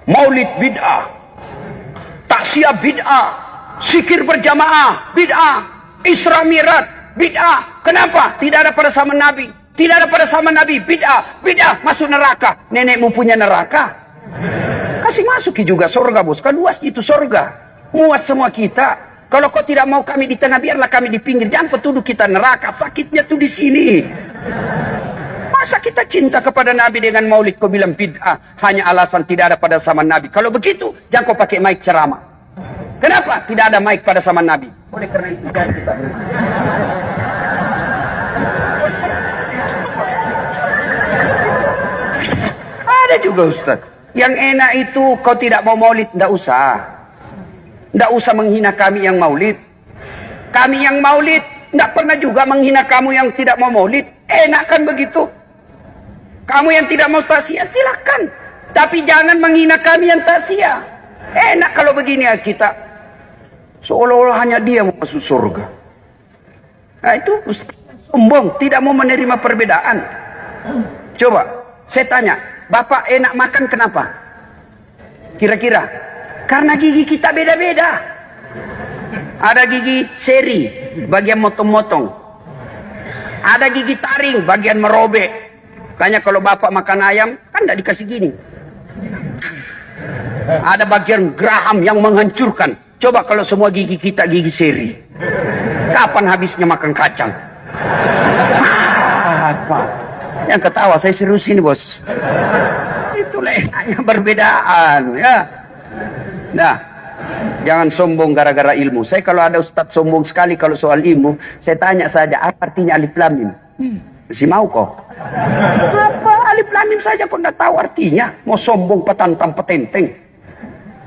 Maulid bid'ah, taksiyah bid'ah, zikir berjamaah bid'ah, Isra Mi'raj bid'ah. Kenapa? Tidak ada pada zaman Nabi. Tidak ada pada zaman Nabi. Bid'ah, bid'ah, masuk neraka. Nenekmu punya neraka, kasih masuki juga surga, bos. Kan luas itu surga, muat semua kita. Kalau kau tidak mau kami di tengah, biarlah kami di pinggir. Jangan tuduh kita neraka. Sakitnya tuh di sini. Masa kita cinta kepada Nabi dengan maulid kau bilang bid'ah hanya alasan tidak ada pada zaman Nabi? Kalau begitu, jangan kau pakai mic ceramah. Kenapa tidak ada mic pada zaman Nabi? Oleh karena itu jangan kita. Ada juga Ustaz yang enak itu, kau tidak mau maulid, tidak usah. Tidak usah menghina kami yang maulid. Kami yang maulid tidak pernah juga menghina kamu yang tidak mau maulid. Enak kan begitu? Kamu yang tidak mau taksiyah silakan, tapi jangan menghina kami yang taksiyah. Enak kalau begini ya kita, seolah-olah hanya dia mau masuk surga. Nah itu sombong, tidak mau menerima perbedaan. Coba saya tanya, Bapak enak makan kenapa? Kira-kira? Karena gigi kita beda-beda. Ada gigi seri, bagian motong-motong. Ada gigi taring, bagian merobek. Makanya kalau bapak makan ayam, kan tidak dikasih gini. Ada bagian geraham yang menghancurkan. Coba kalau semua gigi kita gigi seri, kapan habisnya makan kacang? Apa? Yang ketawa, saya serius ini bos. Itulah enaknya perbedaan ya. Nah, jangan sombong gara-gara ilmu. Saya kalau ada ustadz sombong sekali kalau soal ilmu, saya tanya saja, apa artinya alif lam mim? Masih mau kok? Apa alif lam mim saja kok tidak tahu artinya? Mau sombong petantang petenteng.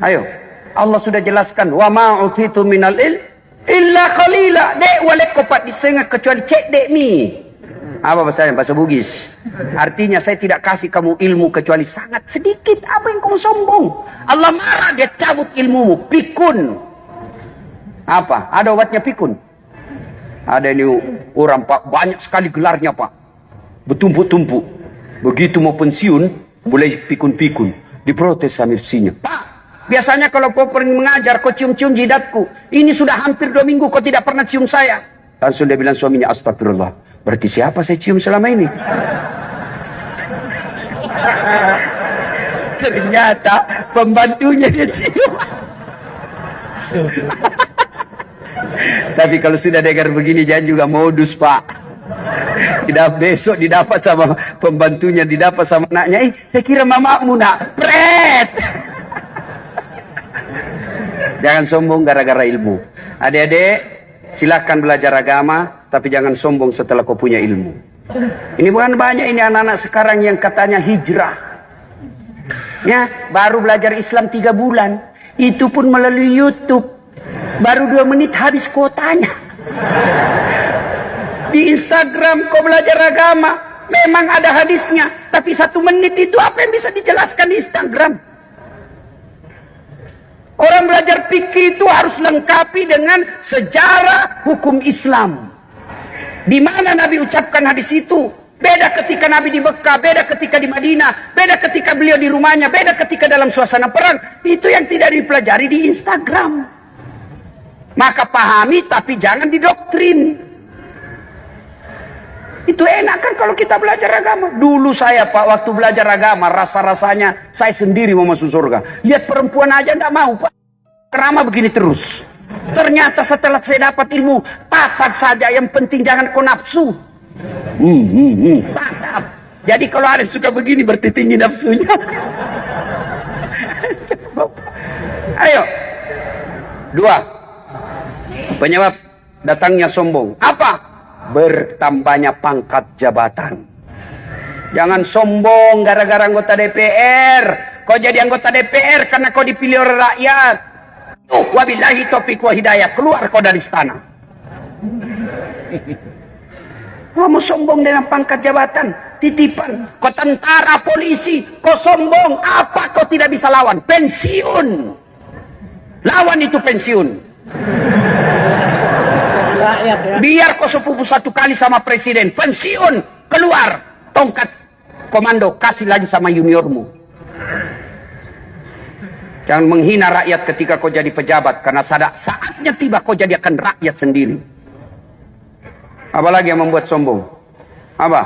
Ayo, Allah sudah jelaskan, wa ma utitu minal ilm illa qalila. Dek walek kopat disengah kecuali cek dek mi. Apa bahasanya? Bahasa Bugis. Artinya saya tidak kasih kamu ilmu kecuali sangat sedikit. Apa yang kamu sombong? Allah marah, dia cabut ilmumu. Pikun. Apa? Ada obatnya pikun? Ada ini orang pak, banyak sekali gelarnya pak, bertumpuk-tumpuk. Begitu mau pensiun, boleh pikun-pikun. Diprotes sama isinya. Pak, biasanya kalau kau pergi mengajar, kau cium-cium jidatku. Ini sudah hampir 2 minggu kau tidak pernah cium saya. Langsung dia bilang suaminya, astagfirullah. Berarti siapa saya cium selama ini? Ternyata pembantunya dia cium. Tapi kalau sudah dengar begini, jangan juga modus pak. Tidak besok didapat sama pembantunya, didapat sama anaknya. Saya kira mamamu nak. Pret. Jangan sombong gara-gara ilmu. Adik-adik, silakan belajar agama, tapi jangan sombong setelah kau punya ilmu. Ini bukan banyak ini anak-anak sekarang yang katanya hijrah. Ya, baru belajar Islam 3 bulan. Itu pun melalui YouTube. Baru 2 menit habis kuotanya. Di Instagram kau belajar agama, memang ada hadisnya, tapi 1 menit itu apa yang bisa dijelaskan di Instagram? Orang belajar fikih itu harus lengkapi dengan sejarah hukum Islam. Di mana Nabi ucapkan hadis itu? Beda ketika Nabi di Mekah, beda ketika di Madinah, beda ketika beliau di rumahnya, beda ketika dalam suasana perang. Itu yang tidak dipelajari di Instagram. Maka pahami tapi jangan didoktrin. Itu enak kan kalau kita belajar agama. Dulu saya pak, waktu belajar agama, rasa-rasanya saya sendiri mau masuk surga. Lihat perempuan aja tidak mau pak. Kerama begini terus. Ternyata setelah saya dapat ilmu, tapat saja, yang penting jangan kau nafsu. Tatap. Jadi kalau ada suka begini berarti tinggi nafsunya. Ayo. 2. Penyebab datangnya sombong. Apa? Bertambahnya pangkat jabatan. Jangan sombong gara-gara anggota DPR. Kau jadi anggota DPR karena kau dipilih oleh rakyat. Wabillahi taufiq wa hidayah. Keluar kau dari istana. Kamu sombong dengan pangkat jabatan, titipan. Kau tentara, polisi, kau sombong. Apa kau tidak bisa lawan? Pensiun. Lawan itu pensiun. Biar kau sepupu 1 kali sama presiden, pensiun, keluar, tongkat komando, kasih lagi sama juniormu. Jangan menghina rakyat ketika kau jadi pejabat, karena saatnya tiba kau jadi akan rakyat sendiri. Apalagi yang membuat sombong? Apa?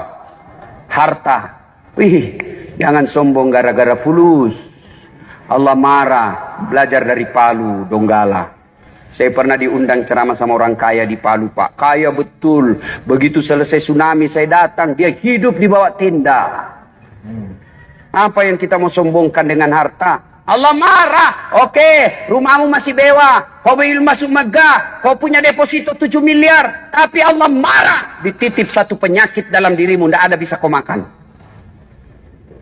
Harta. Wih, jangan sombong gara-gara fulus. Allah marah. Belajar dari Palu, Donggala. Saya pernah diundang ceramah sama orang kaya di Palu, Pak. Kaya betul. Begitu selesai tsunami saya datang, dia hidup di bawah tenda. Apa yang kita mau sombongkan dengan harta? Allah marah. Oke, rumahmu masih bewa, kau belum masuk megah, kau punya deposito 7 miliar, tapi Allah marah. Dititip satu penyakit dalam dirimu, tidak ada bisa kau makan.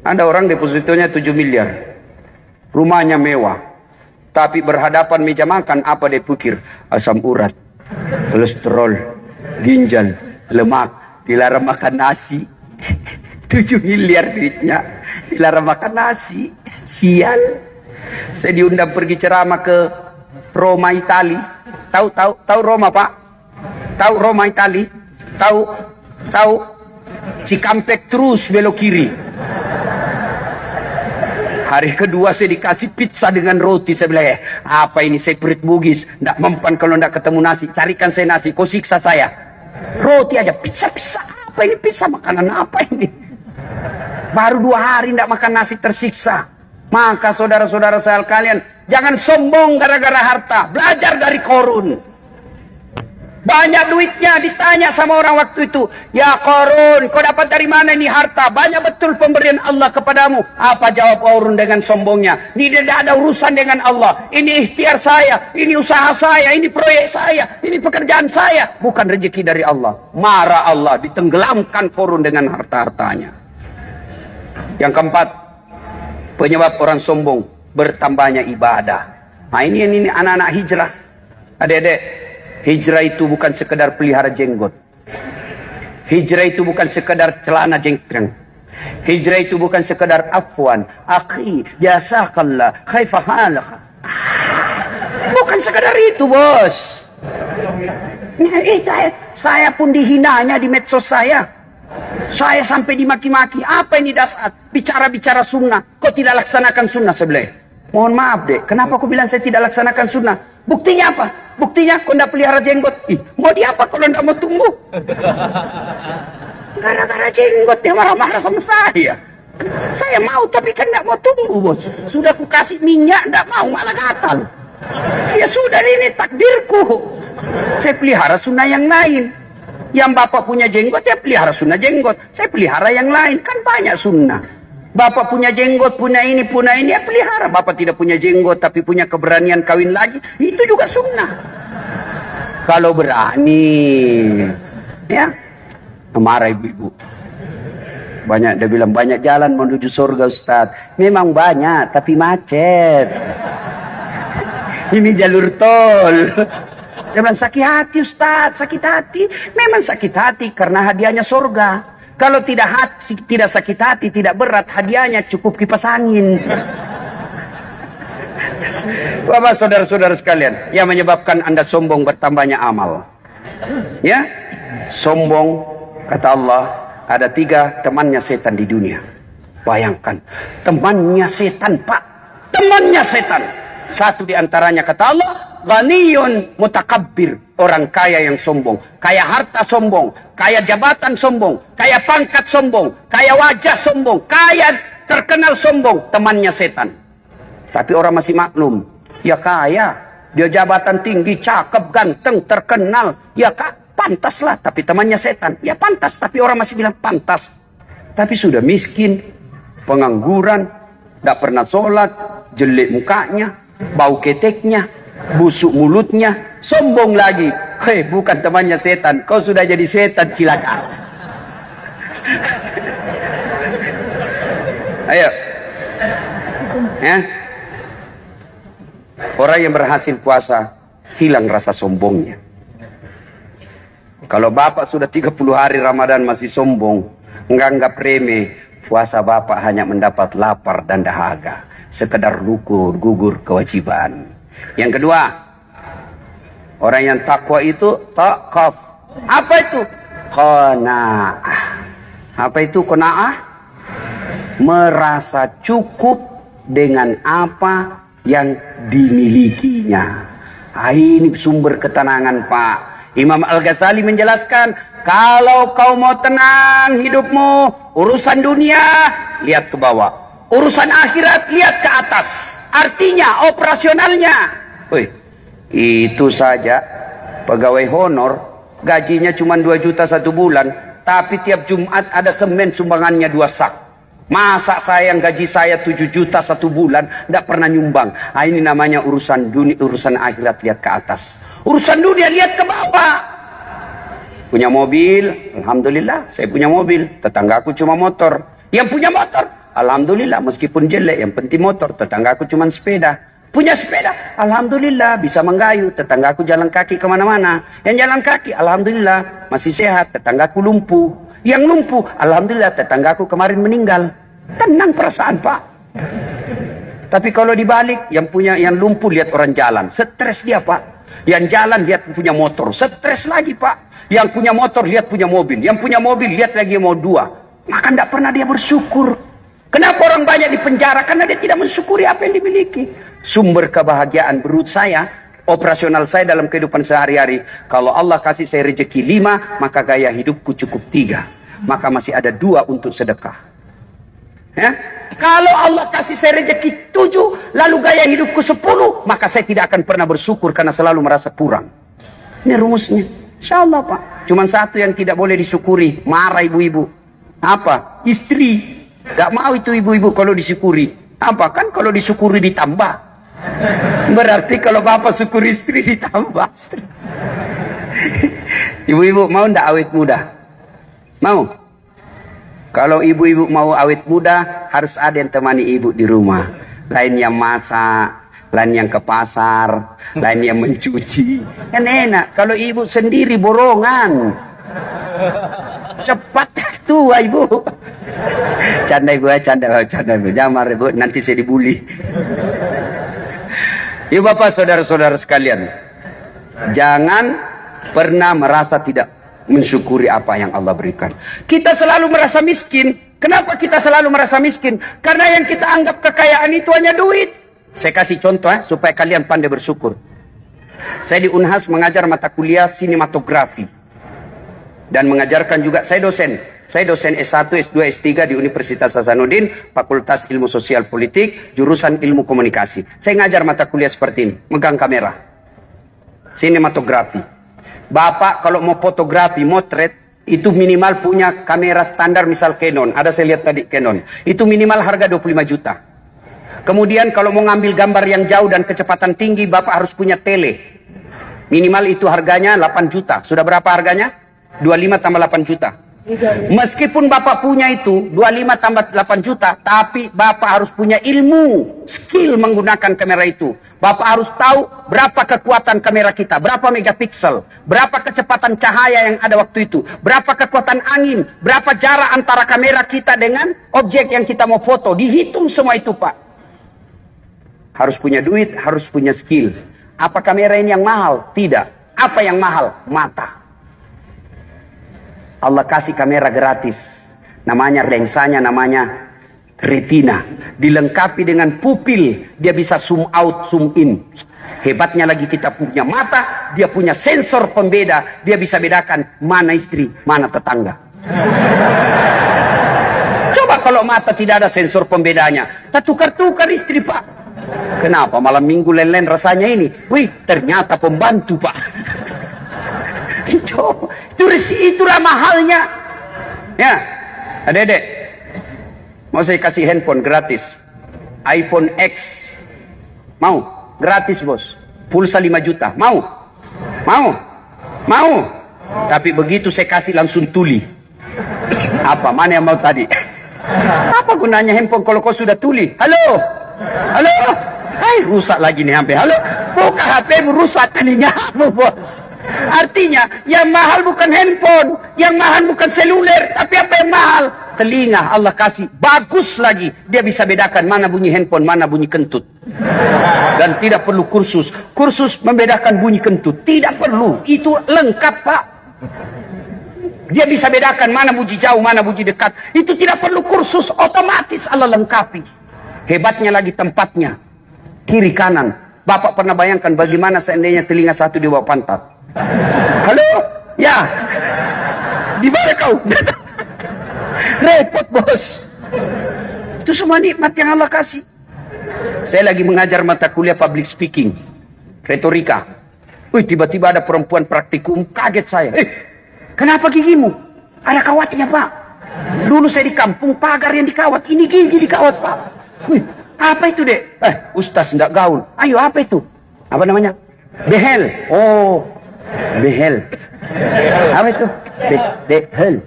Ada orang depositonya 7 miliar, rumahnya mewah, tapi berhadapan meja makan, apa dia pikir? Asam urat, kolesterol, ginjal, lemak, dilarang makan nasi. 7 miliar duitnya, dilarang makan nasi. Sial. Saya diundang pergi ceramah ke Roma, Itali. Tahu Roma, Pak? Tahu Roma, Itali? Tahu Cikampek terus belok kiri. Hari kedua saya dikasih pizza dengan roti. Saya bilang, apa ini, saya perut bugis, tidak mempan kalau tidak ketemu nasi. Carikan saya nasi, kau siksa saya. Roti aja, pizza. Apa ini pizza? Makanan apa ini? Baru 2 hari tidak makan nasi, tersiksa. Maka saudara-saudara saya kalian, jangan sombong gara-gara harta. Belajar dari Korun. Banyak duitnya, ditanya sama orang waktu itu, ya Korun, kau dapat dari mana ini harta? Banyak betul pemberian Allah kepadamu. Apa jawab Korun dengan sombongnya? Ini tidak ada urusan dengan Allah. Ini ikhtiar saya, ini usaha saya, ini proyek saya, ini pekerjaan saya. Bukan rezeki dari Allah. Marah Allah, ditenggelamkan Korun dengan harta-hartanya. Yang keempat, penyebab orang sombong, bertambahnya ibadah. Nah ini anak-anak hijrah. Adik-adik, hijrah itu bukan sekedar pelihara jenggot. Hijrah itu bukan sekedar celana jengkreng. Hijrah itu bukan sekedar afwan, akhi, jazakallah, khaifah halak. Bukan sekedar itu, bos. Saya pun dihinanya di medsos saya. Saya sampai dimaki-maki. Apa ini dasar? Bicara-bicara sunnah. Kok tidak laksanakan sunnah sebelah? Mohon maaf dek, kenapa aku bilang saya tidak laksanakan sunnah? Buktinya apa? Buktinya kau tidak pelihara jenggot. Mau diapa kalau tidak mau tumbuh? Gara-gara jenggot dia marah-marah sama saya. Saya mau tapi kan tidak mau tumbuh, bos. Sudah aku kasih minyak, tidak mau, malah gatal. Ya sudah, ini takdirku. Saya pelihara sunnah yang lain. Yang bapak punya jenggot, ya pelihara sunnah jenggot. Saya pelihara yang lain, kan banyak sunnah. Bapak punya jenggot, punya ini, ya pelihara. Bapak tidak punya jenggot, tapi punya keberanian kawin lagi, itu juga sunnah. Kalau berani, ya, marah ibu-ibu. Banyak, dia bilang, banyak jalan menuju surga, Ustaz. Memang banyak, tapi macet. Ini jalur tol. Dia bilang, sakit hati Ustaz, sakit hati. Memang sakit hati karena hadiahnya surga. Kalau tidak sakit hati, tidak berat, hadiahnya cukup kipas angin. Bapak, saudara-saudara sekalian, yang menyebabkan Anda sombong bertambahnya amal. Ya, sombong, kata Allah, ada 3 temannya setan di dunia. Bayangkan, temannya setan, Pak. Temannya setan. Satu di antaranya, kata Allah, ghaniyun mutakabbir, orang kaya yang sombong, kaya harta sombong, kaya jabatan sombong, kaya pangkat sombong, kaya wajah sombong, kaya terkenal sombong, temannya setan. Tapi orang masih maklum, ya kaya, dia jabatan tinggi, cakep, ganteng, terkenal, ya pantaslah, tapi temannya setan, ya pantas, tapi orang masih bilang pantas. Tapi sudah miskin, pengangguran, tidak pernah sholat, jelek mukanya, bau keteknya, busuk mulutnya, sombong lagi. Hei, bukan temannya setan, kau sudah jadi setan, cilaka. Ayo. Ya. Orang yang berhasil puasa, hilang rasa sombongnya. Kalau bapak sudah 30 hari Ramadan masih sombong, nganggap remeh, puasa bapak hanya mendapat lapar dan dahaga, sekedar gugur kewajiban. Yang kedua, orang yang takwa itu taqaf. Apa itu? Qanaah. Apa itu qanaah? Merasa cukup dengan apa yang dimilikinya. Ini sumber ketenangan, Pak. Imam Al-Ghazali menjelaskan, kalau kau mau tenang hidupmu, urusan dunia lihat ke bawah, urusan akhirat lihat ke atas. Artinya operasionalnya, itu saja. Pegawai honor gajinya cuma 2 juta 1 bulan, tapi tiap Jumat ada semen sumbangannya 2 sak. Masa saya yang gaji saya 7 juta 1 bulan tidak pernah nyumbang? Ini namanya urusan dunia, urusan akhirat lihat ke atas. Urusan dunia lihat ke bawah. Punya mobil, alhamdulillah saya punya mobil. Tetanggaku cuma motor. Yang punya motor, alhamdulillah meskipun jelek, yang penting motor. Tetanggaku cuma sepeda. Punya sepeda, alhamdulillah bisa menggayu. Tetanggaku jalan kaki kemana-mana. Yang jalan kaki, alhamdulillah masih sehat. Tetanggaku lumpuh. Yang lumpuh, alhamdulillah tetanggaku kemarin meninggal. Tenang perasaan, Pak. Tapi kalau dibalik, yang lumpuh lihat orang jalan, stres dia, Pak. Yang jalan lihat punya motor, stres lagi, Pak. Yang punya motor lihat punya mobil, yang punya mobil lihat lagi mau 2. Maka tidak pernah dia bersyukur. Kenapa orang banyak di penjara? Karena dia tidak mensyukuri apa yang dimiliki. Sumber kebahagiaan menurut saya, operasional saya dalam kehidupan sehari-hari, kalau Allah kasih saya rezeki 5, maka gaya hidupku cukup 3. Maka masih ada 2 untuk sedekah. Ya? Kalau Allah kasih saya rezeki 7, lalu gaya hidupku 10, maka saya tidak akan pernah bersyukur karena selalu merasa kurang. Ini rumusnya. Insya Allah, Pak. Cuma satu yang tidak boleh disyukuri, marah ibu-ibu. Apa? Istri. Gak mau itu ibu-ibu kalau disyukuri. Apa? Kan kalau disyukuri ditambah. Berarti kalau bapak syukur istri ditambah. Ibu-ibu mau ndak awet muda? Mau? Kalau ibu-ibu mau awet muda, harus ada yang temani ibu di rumah. Lain yang masak, lain yang ke pasar, lain yang mencuci. Kan enak. Kalau ibu sendiri borongan, cepat tua ibu. Canda ibu, canda ibu. Jangan marah ibu, nanti saya dibully. Ibu bapak saudara-saudara sekalian, jangan pernah merasa tidak mensyukuri apa yang Allah berikan. Kita selalu merasa miskin. Kenapa kita selalu merasa miskin? Karena yang kita anggap kekayaan itu hanya duit. Saya kasih contoh supaya kalian pandai bersyukur. Saya di Unhas mengajar mata kuliah sinematografi. Dan mengajarkan juga, saya dosen S1, S2, S3 di Universitas Hasanuddin, Fakultas Ilmu Sosial Politik, jurusan Ilmu Komunikasi. Saya ngajar mata kuliah seperti ini, megang kamera. Sinematografi. Bapak kalau mau fotografi, motret, itu minimal punya kamera standar misal Canon. Ada saya lihat tadi Canon. Itu minimal harga 25 juta. Kemudian kalau mau ngambil gambar yang jauh dan kecepatan tinggi, Bapak harus punya tele. Minimal itu harganya 8 juta. Sudah berapa harganya? 25 tambah 8 juta. Meskipun Bapak punya itu 25 tambah 8 juta, tapi Bapak harus punya ilmu, skill menggunakan kamera itu. Bapak harus tahu berapa kekuatan kamera kita, berapa megapiksel, berapa kecepatan cahaya yang ada waktu itu, berapa kekuatan angin, berapa jarak antara kamera kita dengan objek yang kita mau foto. Dihitung semua itu, Pak. Harus punya duit, harus punya skill. Apa kamera ini yang mahal? Tidak. Apa yang mahal? Mata. Allah kasih kamera gratis, namanya lensanya namanya retina, dilengkapi dengan pupil, dia bisa zoom out, zoom in. Hebatnya lagi kita punya mata, dia punya sensor pembeda, dia bisa bedakan mana istri, mana tetangga. Coba kalau mata tidak ada sensor pembedanya, tak tukar-tukar istri, Pak. Kenapa malam minggu lain-lain rasanya ini? Wih, ternyata pembantu, Pak. Itulah mahalnya. Ya, adik-adik, mau saya kasih handphone gratis, iPhone X. Mau? Gratis, bos. Pulsa 5 juta. Mau? Tapi begitu saya kasih langsung tuli. Apa? Mana yang mau tadi? Apa gunanya handphone kalau kau sudah tuli? Halo? Hai, rusak lagi nih HP. Halo? Buka HP rusak telingamu, bos. Artinya, yang mahal bukan handphone, yang mahal bukan seluler, tapi apa yang mahal? Telinga Allah kasih, bagus lagi. Dia bisa bedakan mana bunyi handphone, mana bunyi kentut. Dan tidak perlu kursus membedakan bunyi kentut. Tidak perlu, itu lengkap, Pak. Dia bisa bedakan mana bunyi jauh, mana bunyi dekat. Itu tidak perlu kursus, otomatis Allah lengkapi. Hebatnya lagi tempatnya. kiri kanan. Bapak pernah bayangkan bagaimana seandainya telinga satu di bawah pantat? Halo? Ya. Di mana kau? Repot, bos. Itu semua nikmat yang Allah kasih. Saya lagi mengajar mata kuliah public speaking, retorika. Wih, tiba-tiba ada perempuan praktikum, kaget saya. Kenapa gigimu? Ada kawatnya, Pak. Dulu saya di kampung, pagar yang dikawat. Ini gigi dikawat, Pak. Wih, apa itu, Dek? Ustaz enggak gaul. Ayo, apa itu? Apa namanya? Behel. Oh, behel. Apa itu? Behel.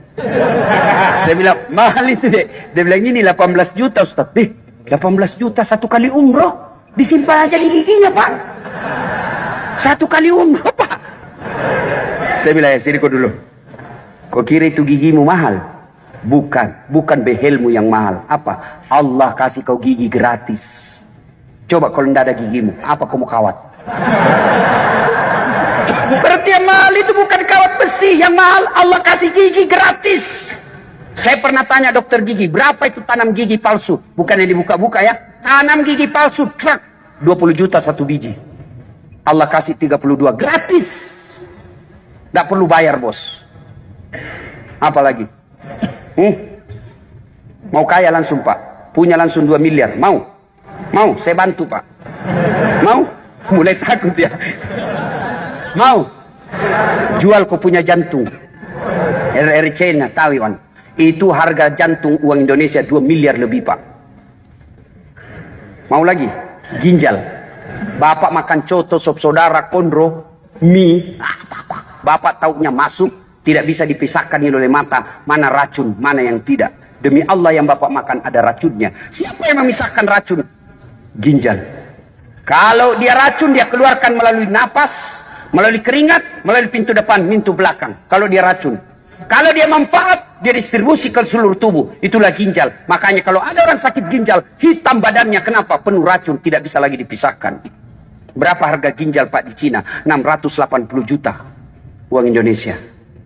Saya bilang, mahal itu, Dek. Dia bilang, ini 18 juta, Ustaz. 18 juta satu kali umroh. Disimpan aja di giginya, Pak. Satu kali umroh, Pak. Saya bilang, ya sini kau dulu. Kau kira itu gigimu mahal? Bukan behelmu yang mahal. Apa? Allah kasih kau gigi gratis. Coba kalau tidak ada gigimu, apa kau mau kawat? Berarti yang mahal itu bukan kawat besi. Yang mahal Allah kasih gigi gratis. Saya pernah tanya dokter gigi, berapa itu tanam gigi palsu? Bukan yang dibuka-buka ya. Tanam gigi palsu, truk. 20 juta satu biji. Allah kasih 32 gratis. Tidak perlu bayar, bos. Apa lagi? Mau kaya langsung, Pak. Punya langsung 2 miliar. Mau? Mau? Saya bantu, Pak. Mau? Mulai takut ya. Mau? Jual kau punya jantung. RRC-nya, Taiwan. Itu harga jantung uang Indonesia 2 miliar lebih, Pak. Mau lagi? Ginjal. Bapak makan coto, sop saudara, kondro, mie. Bapak taunya masuk, tidak bisa dipisahkan oleh mata. Mana racun, mana yang tidak. Demi Allah yang Bapak makan ada racunnya. Siapa yang memisahkan racun? Ginjal. Kalau dia racun, dia keluarkan melalui napas, melalui keringat, melalui pintu depan, pintu belakang. Kalau dia racun. Kalau dia manfaat, dia distribusi ke seluruh tubuh. Itulah ginjal. Makanya kalau ada orang sakit ginjal, hitam badannya. Kenapa? Penuh racun, tidak bisa lagi dipisahkan. Berapa harga ginjal, Pak, di Cina? 680 juta uang Indonesia.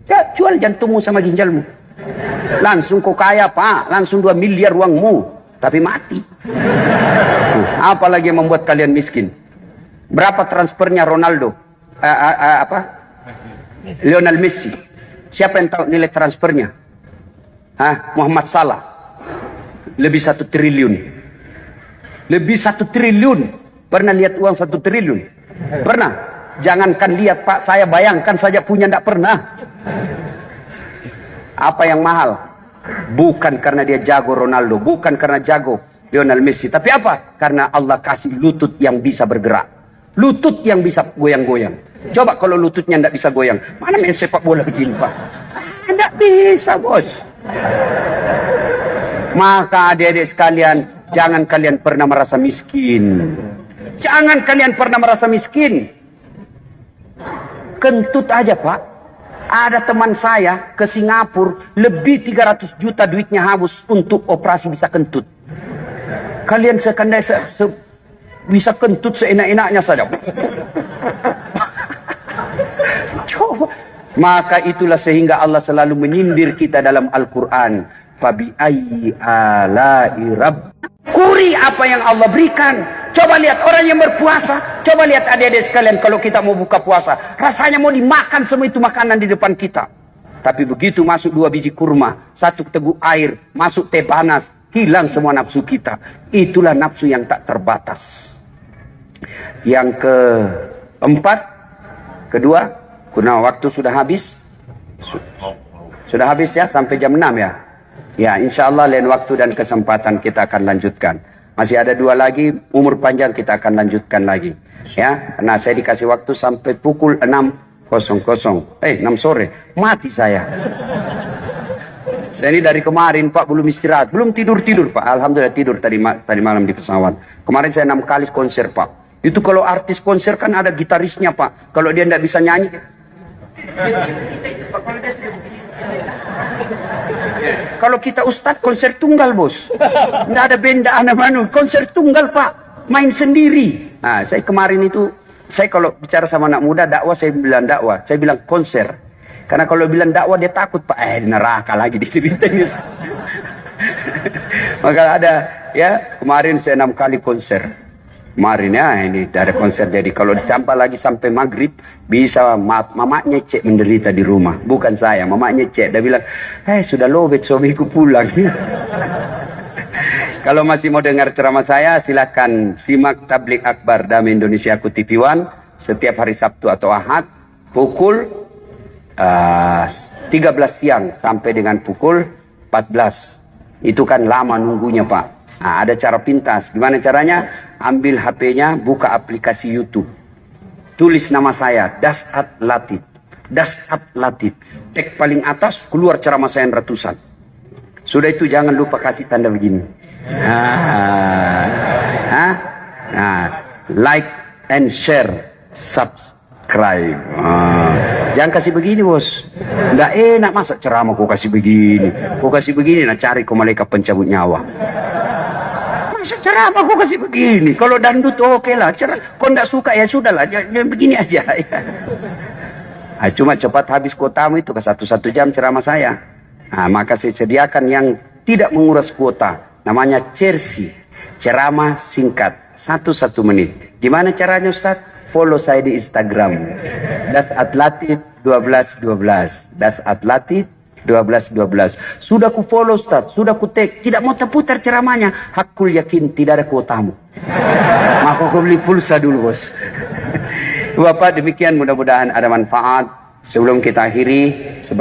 Ya, jual jantungmu sama ginjalmu. Langsung kau kaya, Pak. Langsung 2 miliar uangmu. Tapi mati. Apalagi yang membuat kalian miskin? Berapa transfernya Ronaldo? Lionel Messi. Siapa yang tahu nilai transfernya? Muhammad Salah. Lebih 1 triliun. Lebih 1 triliun. Pernah lihat uang 1 triliun? Pernah? Jangankan lihat, Pak. Saya bayangkan saja punya, tidak pernah. Apa yang mahal? Bukan karena dia jago Ronaldo. Bukan karena jago Lionel Messi. Tapi apa? Karena Allah kasih lutut yang bisa bergerak. Lutut yang bisa goyang-goyang. Coba kalau lututnya tidak bisa goyang. Mana main sepak bola begini, Pak? Tidak bisa, bos. Maka adik-adik sekalian, jangan kalian pernah merasa miskin. Jangan kalian pernah merasa miskin. Kentut aja, Pak. Ada teman saya ke Singapura, lebih 300 juta duitnya habis untuk operasi bisa kentut. Kalian sekandai bisa kentut seenak-enaknya saja. Coba. Maka itulah sehingga Allah selalu menyindir kita dalam Al-Quran. Fabi ayyi ala'i rabb. Kuri apa yang Allah berikan. Coba lihat orang yang berpuasa. Coba lihat adik-adik sekalian kalau kita mau buka puasa. Rasanya mau dimakan semua itu makanan di depan kita. Tapi begitu masuk 2 biji kurma, 1 teguk air, masuk teh panas, hilang semua nafsu kita. Itulah nafsu yang tak terbatas. Yang keempat, kedua, karena waktu sudah habis. Sudah habis ya, sampai jam 6 ya. Ya, insya Allah lain waktu dan kesempatan kita akan lanjutkan. Masih ada 2 lagi, umur panjang kita akan lanjutkan lagi. Ya, karena saya dikasih waktu sampai pukul 6.00. 6 sore, mati saya. Saya ini dari kemarin, Pak, belum istirahat, belum tidur-tidur, Pak. Alhamdulillah tidur tadi malam di pesawat. Kemarin saya 6 kali konser, Pak. Itu kalau artis konser kan ada gitarisnya, Pak. Kalau dia tidak bisa nyanyi, kalau kita ustadz konser tunggal, bos. Tidak ada benda anak-anak, konser tunggal, Pak. Main sendiri. Nah, saya kemarin itu, saya kalau bicara sama anak muda dakwah, saya bilang dakwah, saya bilang konser. Karena kalau bilang dakwah dia takut, Pak. Neraka lagi diceritain. Maka ada, ya, kemarin saya 6 kali konser. Kemarin ya, ini dari konser. Jadi kalau ditambah lagi sampai maghrib, bisa mamanya cek menderita di rumah. Bukan saya, mamanya cek. Dia bilang, sudah lobet, suamiku pulang. Kalau masih mau dengar ceramah saya, silakan simak Tablik Akbar Damai Indonesia Aku TV One setiap hari Sabtu atau Ahad pukul 13 siang sampai dengan pukul 14. Itu kan lama nunggunya, Pak. Nah, ada cara pintas. Gimana caranya? Ambil HP-nya, buka aplikasi YouTube. Tulis nama saya, Dasat Latif. Dasat Latif. Tag paling atas, keluar ceramah saya ratusan. Sudah itu jangan lupa kasih tanda begini. Like and share, subscribe. Jangan kasih begini, bos. Nggak enak masa ceramah kau kasih begini. Kau kasih begini, nah cari kau malaikat pencabut nyawa. Masa ceramah kau kasih begini. Kalau dangdut oke lah. Kau nggak suka ya sudahlah. Jangan begini aja. Cuma cepat habis kuotamu itu ke 1 jam ceramah saya. Maka saya sediakan yang tidak menguras kuota. Namanya Cersi. Ceramah singkat. 1 menit. Gimana caranya, Ustaz? Follow saya di Instagram. Dasat Latif 1212. Dasat Latif 1212. Sudah ku follow, Ustaz. Sudah ku tag. Tidak mau terputar ceramahnya. Hakul yakin tidak ada kuotamu. Maka aku beli pulsa dulu, bos. Bapak, demikian mudah-mudahan ada manfaat. Sebelum kita akhiri,